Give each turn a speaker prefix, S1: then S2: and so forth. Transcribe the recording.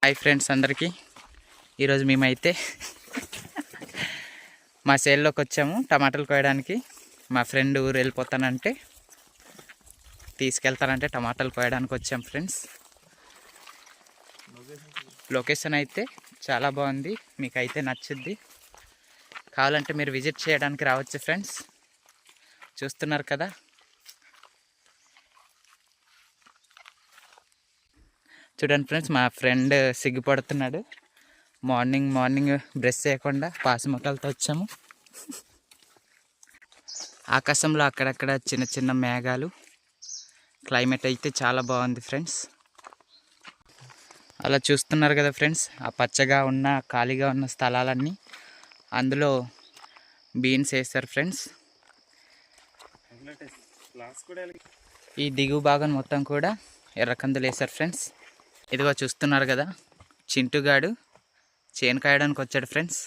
S1: Hi friends అందరికీ. ఈరోజు మేమైతే మా సేల్లోకి వచ్చాము టమాటాలు కోయడానికి. మా ఫ్రెండ్ ఊరు వెళ్ళిపోతానంటే తీసుకెళ్తానంటే టమాటాలు కోయడానికి వచ్చాం ఫ్రెండ్స్. లొకేషన్ అయితే చాలా బాగుంది, మీకైతే నచ్చుద్ది. కావాలంటే మీరు విజిట్ చేయడానికి రావచ్చు ఫ్రెండ్స్. చూస్తున్నారు కదా, చూడండి ఫ్రెండ్స్, మా ఫ్రెండ్ సిగ్గుపడుతున్నాడు. మార్నింగ్ బ్రష్ చేయకుండా పాసిమొక్కలతో వచ్చాము. ఆకాశంలో అక్కడక్కడ చిన్న చిన్న మేఘాలు. క్లైమేట్ అయితే చాలా బాగుంది ఫ్రెండ్స్. అలా చూస్తున్నారు కదా ఫ్రెండ్స్, ఆ పచ్చగా ఉన్న ఖాళీగా ఉన్న స్థలాలన్నీ అందులో బీన్స్ వేస్తారు ఫ్రెండ్స్. ఈ దిగువ భాగం మొత్తం కూడా ఎర్రకందులు వేస్తారు ఫ్రెండ్స్. ఇదిగో చూస్తున్నారు కదా, చింటుగాడు చేను కాయడానికి వచ్చాడు ఫ్రెండ్స్.